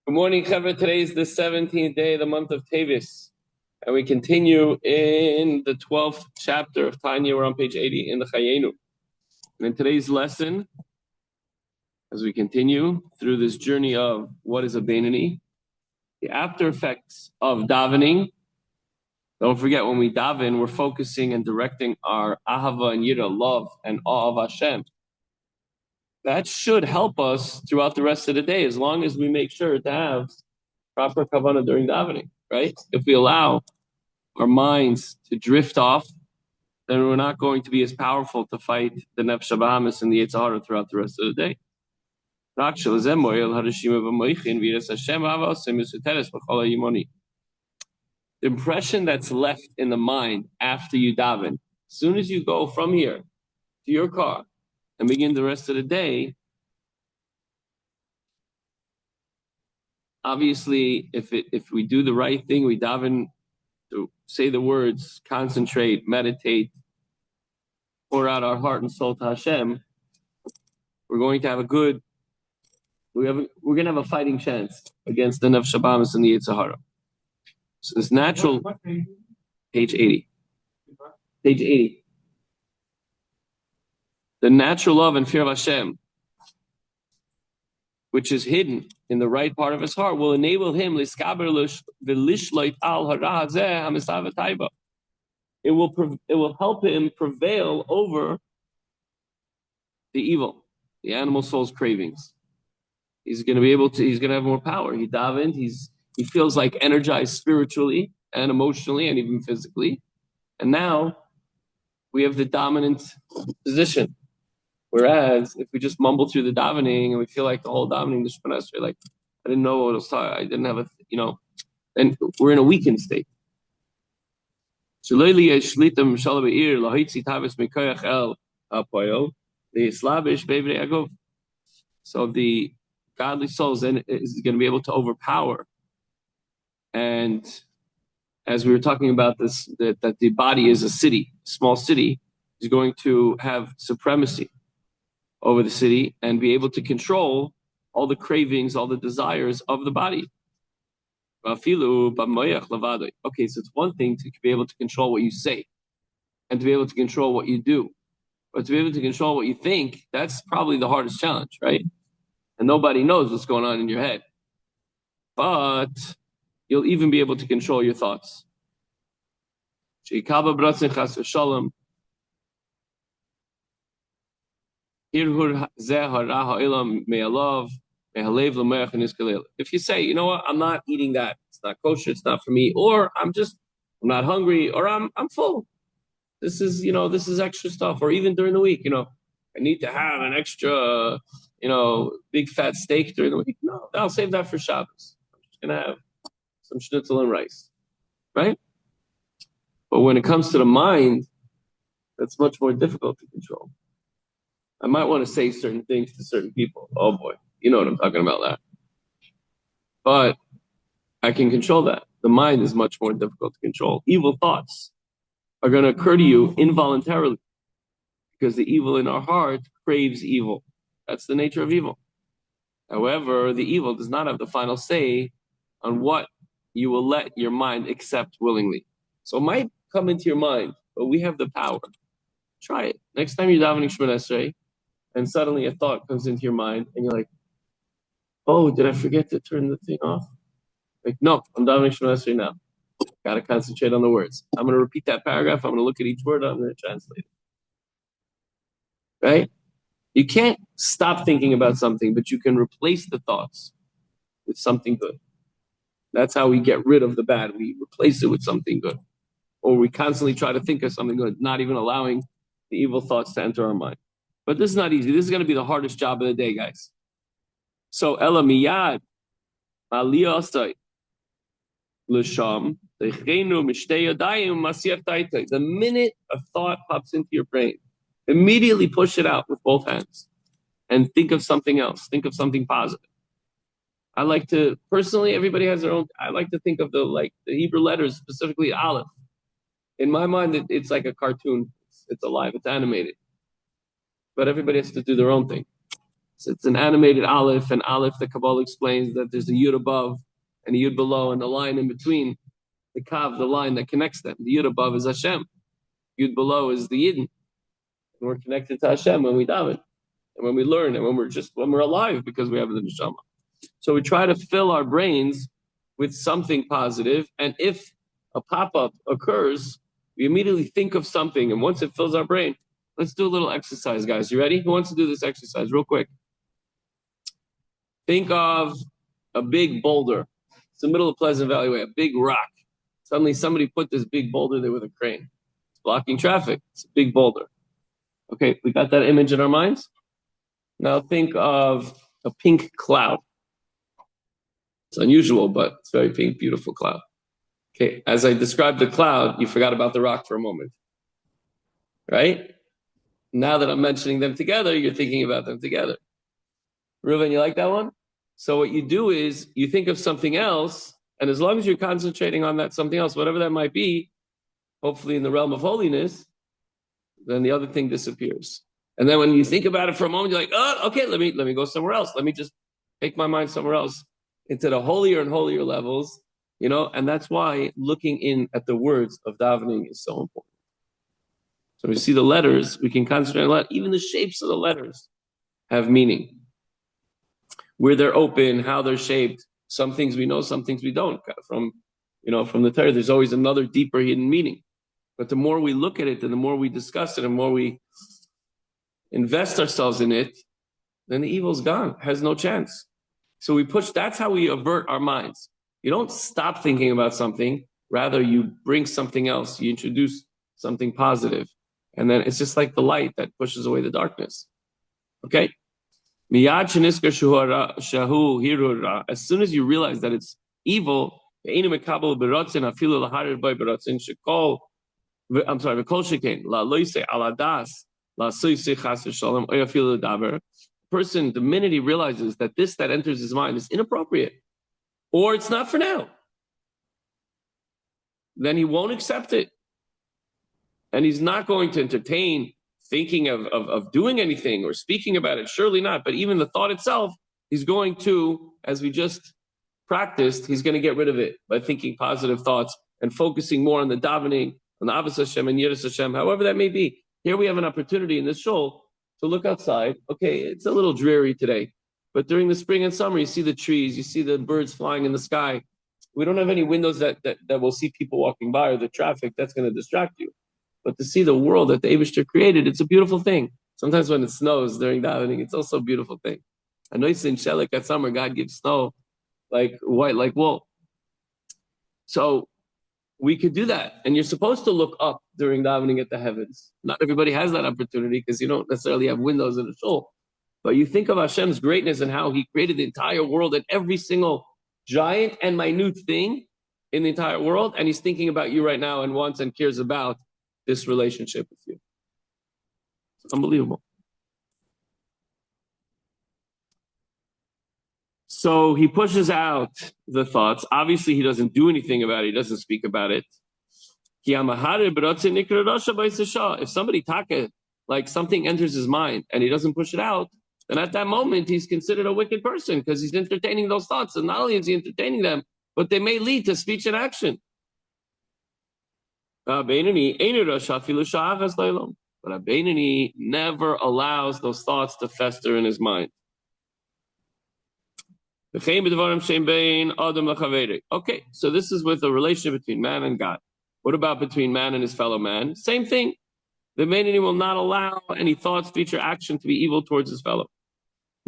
Good morning, Chevra. Today is the 17th day of the month of Teves, and we continue in the 12th chapter of Tanya. We're on page 80 in the Chayenu. And in today's lesson, as we continue through this journey of what is a Beinoni, the after effects of davening. Don't forget, when we daven, we're focusing and directing our ahava and yira, love and awe of Hashem. That should help us throughout the rest of the day, as long as we make sure to have proper kavanah during davening, right? If we allow our minds to drift off, then we're not going to be as powerful to fight the nefesh habahamis and the Yetzer Hara throughout the rest of the day. The impression that's left in the mind after you daven, as soon as you go from here to your car and begin the rest of the day, obviously, if we do the right thing, we daven to say the words, concentrate, meditate, pour out our heart and soul to Hashem, we're going to have we're going to have a fighting chance against the nefesh habahamis and the Yetzer Hara. So this natural, page 80. Page 80. The natural love and fear of Hashem, which is hidden in the right part of his heart, will enable him it will help him prevail over the evil, the animal soul's cravings. He's going to have more power. He davened, he feels like energized spiritually and emotionally and even physically. And now we have the dominant position. Whereas if we just mumble through the davening and we feel like the whole davening, the Shemona Esrei, like, I didn't know what I was talking, I didn't have and we're in a weakened state. So the godly souls then is going to be able to overpower. And as we were talking about this, that the body is a city, a small city, is going to have supremacy over the city and be able to control all the cravings, all the desires of the body. Okay, so it's one thing to be able to control what you say and to be able to control what you do. But to be able to control what you think, that's probably the hardest challenge, right? And nobody knows what's going on in your head. But you'll even be able to control your thoughts. If you say, you know what, I'm not eating that, it's not kosher, it's not for me, or I'm not hungry, or I'm full. This is extra stuff. Or even during the week, I need to have an extra, big fat steak during the week. No, I'll save that for Shabbos. I'm just gonna have some schnitzel and rice, right? But when it comes to the mind, that's much more difficult to control. I might want to say certain things to certain people. Oh boy, you know what I'm talking about, that. But I can control that. The mind is much more difficult to control. Evil thoughts are going to occur to you involuntarily because the evil in our heart craves evil. That's the nature of evil. However, the evil does not have the final say on what you will let your mind accept willingly. So it might come into your mind, but we have the power. Try it. Next time you're davening Shemona Esrei, and suddenly a thought comes into your mind, and you're like, oh, did I forget to turn the thing off? Like, no, I'm davening Shemona Esrei now. Got to concentrate on the words. I'm going to repeat that paragraph. I'm going to look at each word. I'm going to translate it. Right? You can't stop thinking about something, but you can replace the thoughts with something good. That's how we get rid of the bad. We replace it with something good. Or we constantly try to think of something good, not even allowing the evil thoughts to enter our mind. But this is not easy. This is going to be the hardest job of the day, guys. So, Ela miyad, aliyah l'sham, the minute a thought pops into your brain, immediately push it out with both hands and think of something else. Think of something positive. I like to, personally, everybody has their own, I like to think of the Hebrew letters, specifically Aleph. In my mind, it's like a cartoon. It's alive, it's animated. But everybody has to do their own thing. It's an animated aleph, and aleph, the Kabbalah explains that there's a yud above and a yud below, and the line in between, the kav, the line that connects them. The yud above is Hashem. Yud below is the yidden. And we're connected to Hashem when we daven, and when we learn, and when we're alive because we have the neshama. So we try to fill our brains with something positive, and if a pop-up occurs, we immediately think of something, and once it fills our brain, let's do a little exercise, guys. You ready? Who wants to do this exercise real quick? Think of a big boulder. It's the middle of Pleasant Valley Way, a big rock. Suddenly somebody put this big boulder there with a crane. It's blocking traffic. It's a big boulder. Okay, we got that image in our minds? Now think of a pink cloud. It's unusual, but it's very pink, beautiful cloud. Okay, as I described the cloud, you forgot about the rock for a moment. Right? Now that I'm mentioning them together, you're thinking about them together. Reuven, you like that one? So what you do is you think of something else, and as long as you're concentrating on that something else, whatever that might be, hopefully in the realm of holiness, then the other thing disappears. And then when you think about it for a moment, you're like, oh, okay, let me go somewhere else. Let me just take my mind somewhere else into the holier and holier levels, and that's why looking in at the words of davening is so important. So we see the letters, we can concentrate on that. Even the shapes of the letters have meaning. Where they're open, how they're shaped. Some things we know, some things we don't. From the Torah, there's always another deeper hidden meaning. But the more we look at it, and the more we discuss it, and the more we invest ourselves in it, then the evil's gone, has no chance. So that's how we avert our minds. You don't stop thinking about something, rather you bring something else, you introduce something positive. And then it's just like the light that pushes away the darkness. Okay? As soon as you realize that it's evil, person, the minute he realizes that this that enters his mind is inappropriate, or it's not for now, then he won't accept it. And he's not going to entertain thinking of doing anything or speaking about it, surely not. But even the thought itself, he's going to, as we just practiced, he's going to get rid of it by thinking positive thoughts and focusing more on the davening, on the Avos Hashem and Yiras Hashem, however that may be. Here we have an opportunity in this shul to look outside. Okay, it's a little dreary today, but during the spring and summer, you see the trees, you see the birds flying in the sky. We don't have any windows that will see people walking by or the traffic. That's going to distract you. But to see the world that the Eibishter created, it's a beautiful thing. Sometimes when it snows during davening, it's also a beautiful thing. I know in Shelik at summer, God gives snow like white, like wool. So we could do that. And you're supposed to look up during davening at the heavens. Not everybody has that opportunity because you don't necessarily have windows in the shul. But you think of Hashem's greatness and how he created the entire world and every single giant and minute thing in the entire world. And he's thinking about you right now and wants and cares about this relationship with you. It's unbelievable. So he pushes out the thoughts. Obviously, he doesn't do anything about it. He doesn't speak about it. If somebody like something enters his mind and he doesn't push it out, then at that moment, he's considered a wicked person because he's entertaining those thoughts. And not only is he entertaining them, but they may lead to speech and action. But a Beinani never allows those thoughts to fester in his mind. Okay, so this is with the relationship between man and God. What about between man and his fellow man? Same thing. The Beinani will not allow any thought, speech, or action to be evil towards his fellow.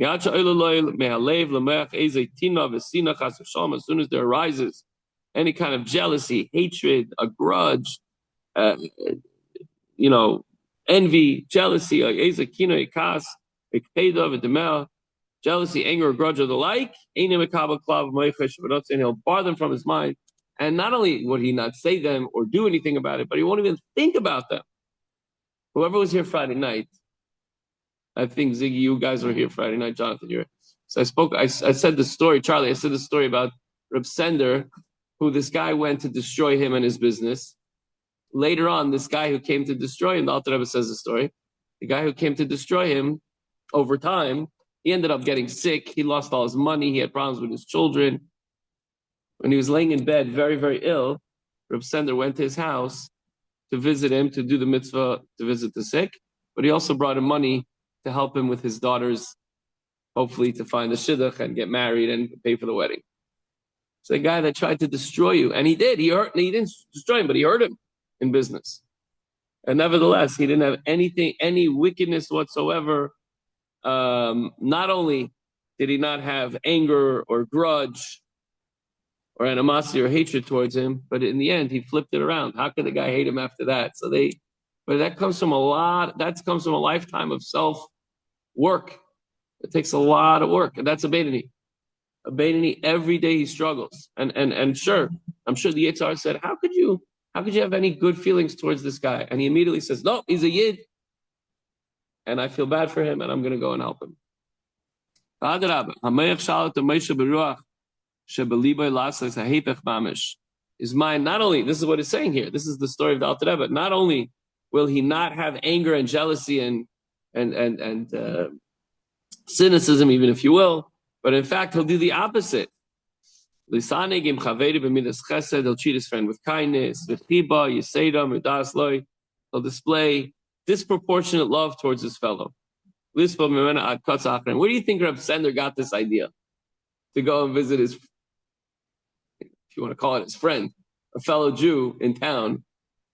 As soon as there arises any kind of jealousy, hatred, a grudge, envy, jealousy, jealousy, anger, or grudge, or the like, and he'll bar them from his mind. And not only would he not say them or do anything about it, but he won't even think about them. Whoever was here Friday night, I think Ziggy, you guys were here Friday night, Jonathan, you're. So I said the story, Charlie, I said the story about Reb Sender, who this guy went to destroy him and his business. Later on, this guy who came to destroy him, the Alter Rebbe says the story, the guy who came to destroy him, over time, He ended up getting sick. He lost all his money. He had problems with his children. When he was laying in bed, very, very ill, Reb Sender went to his house to visit him, to do the mitzvah, to visit the sick. But he also brought him money to help him with his daughters, hopefully to find a shidduch and get married and pay for the wedding. It's a guy that tried to destroy you. And he did. He didn't destroy him, but he hurt him in business. And nevertheless, he didn't have anything, any wickedness whatsoever. Not only did he not have anger or grudge or animosity or hatred towards him, but in the end, he flipped it around. How could the guy hate him after that? But that comes from that comes from a lifetime of self-work. It takes a lot of work, and that's a Beinoni. A Beinoni, every day he struggles. And sure, I'm sure the Yitzhar said, how could you have any good feelings towards this guy? And he immediately says, no, he's a Yid. And I feel bad for him, and I'm going to go and help him. His mind, not only, this is what it's saying here, this is the story of the Alter Rebbe, not only will he not have anger and jealousy and cynicism, even if you will, but in fact, he'll do the opposite. He'll treat his friend with kindness, he'll display disproportionate love towards his fellow. Where do you think Reb Sender got this idea? To go and visit his, if you want to call it his friend, a fellow Jew in town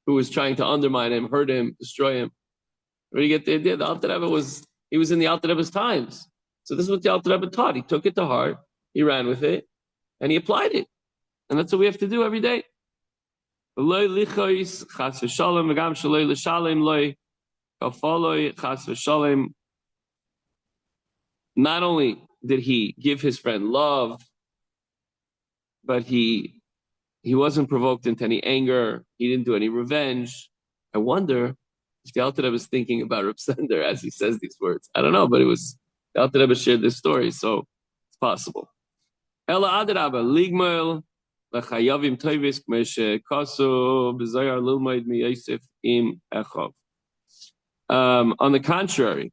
who was trying to undermine him, hurt him, destroy him. Where do you get the idea? The Alter Rebbe he was in the Alter Rebbe's times. So this is what the Alter Rebbe taught. He took it to heart, he ran with it, and he applied it. And that's what we have to do every day. Not only did he give his friend love, but he wasn't provoked into any anger. He didn't do any revenge. I wonder if the Alter Rebbe was thinking about Reb Sender as he says these words. I don't know, but the Alter Rebbe shared this story, so it's possible. Ela adraba ligmel lechayavim Teves k'meshe kasu b'zayar lilmaid miyosef im echov. On the contrary,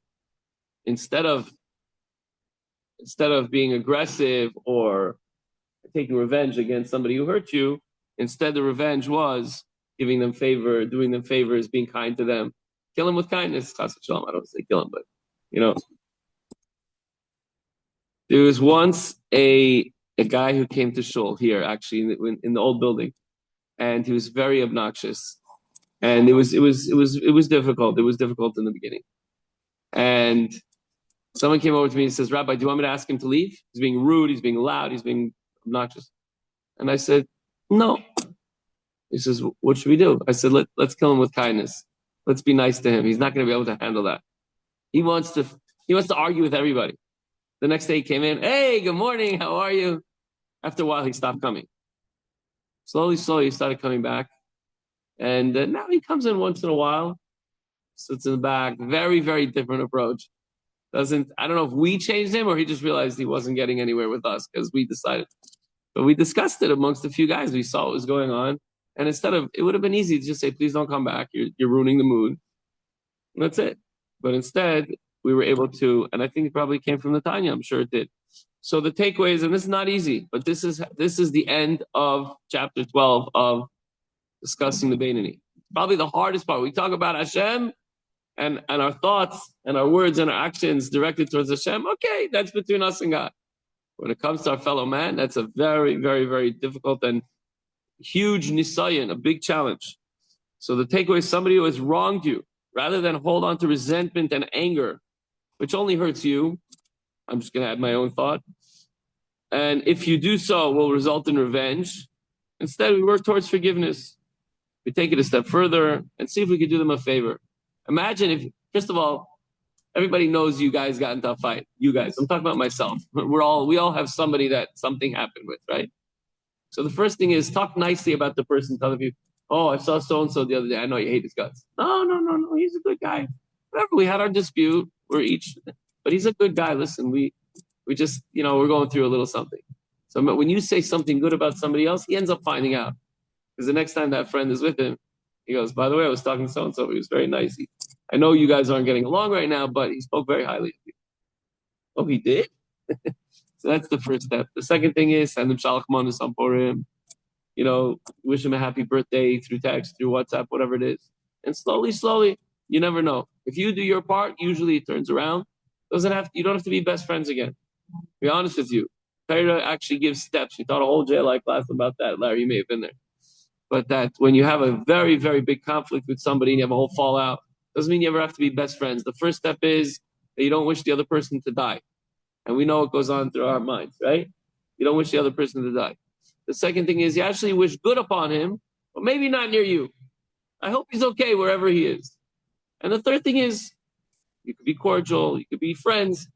instead of being aggressive or taking revenge against somebody who hurt you, instead the revenge was giving them favor, doing them favors, being kind to them. Kill him with kindness. Chas v'shalom. I don't say kill him, but there was once a guy who came to shul here, actually in the old building, and he was very obnoxious, and it was difficult. It was difficult in the beginning, and someone came over to me and says, Rabbi, do you want me to ask him to leave? He's being rude, he's being loud, he's being obnoxious. And I said, no. He says, what should we do? I said, let's kill him with kindness. Let's be nice to him. He's not going to be able to handle that. He wants to argue with everybody. The next day he came in, hey, good morning, how are you? After a while, he stopped coming. Slowly, he started coming back. And now he comes in once in a while, sits in the back, very, very different approach. I don't know if we changed him or he just realized he wasn't getting anywhere with us because we decided. But we discussed it amongst a few guys. We saw what was going on. And it would have been easy to just say, please don't come back. You're ruining the mood. And that's it. But instead, we were able to, and I think it probably came from the Tanya. I'm sure it did. So the takeaway is, and this is not easy, but this is the end of chapter 12 of discussing the Beinoni. Probably the hardest part. We talk about Hashem and our thoughts and our words and our actions directed towards Hashem. Okay, that's between us and God. When it comes to our fellow man, that's a very, very, very difficult and huge nisayon, a big challenge. So the takeaway is somebody who has wronged you, rather than hold on to resentment and anger, which only hurts you. I'm just going to add my own thought. And if you do so, will result in revenge. Instead, we work towards forgiveness. We take it a step further and see if we could do them a favor. Imagine if, first of all, everybody knows you guys got into a fight. You guys, I'm talking about myself. We all have somebody that something happened with, right? So the first thing is talk nicely about the person. Tell them, oh, I saw so-and-so the other day. I know you hate his guts. No. He's a good guy. Whatever, we had our dispute. But he's a good guy. Listen, we just, we're going through a little something. So when you say something good about somebody else, he ends up finding out. Because the next time that friend is with him, he goes, by the way, I was talking to so-and-so. He was very nice. I know you guys aren't getting along right now, but he spoke very highly of you. Oh, he did? So that's the first step. The second thing is send him shalach manos on Purim. Wish him a happy birthday through text, through WhatsApp, whatever it is. And slowly, slowly, you never know. If you do your part, usually it turns around. You don't have to be best friends again. To be honest with you. Torah actually gives steps. We taught a whole JLI class about that. Larry, you may have been there. But that when you have a very, very big conflict with somebody and you have a whole fallout, doesn't mean you ever have to be best friends. The first step is that you don't wish the other person to die. And we know what goes on through our minds, right? You don't wish the other person to die. The second thing is you actually wish good upon him, but maybe not near you. I hope he's okay wherever he is. And the third thing is you could be cordial, you could be friends.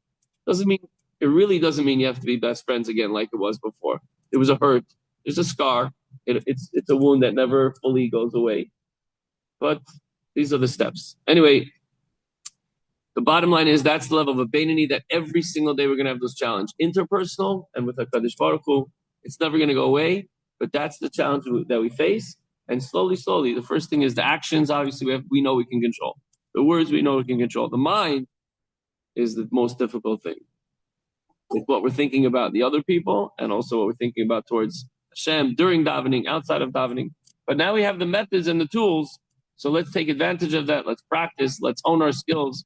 It really doesn't mean you have to be best friends again like it was before. It was a hurt. There's a scar. It's a wound that never fully goes away. But these are the steps. Anyway, the bottom line is that's the level of a Beinoni that every single day we're going to have this challenge. Interpersonal and with HaKadosh Baruch Hu, it's never going to go away, but that's the challenge that we face. And slowly, slowly, the first thing is the actions, obviously, we know we can control. The words we know we can control. The mind is the most difficult thing. It's what we're thinking about the other people and also what we're thinking about towards Hashem during davening, outside of davening. But now we have the methods and the tools, so let's take advantage of that. Let's practice. Let's own our skills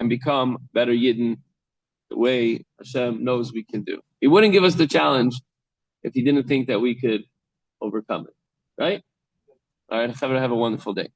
and become better Yidden the way Hashem knows we can do. He wouldn't give us the challenge if he didn't think that we could overcome it. Right? All right, have a wonderful day.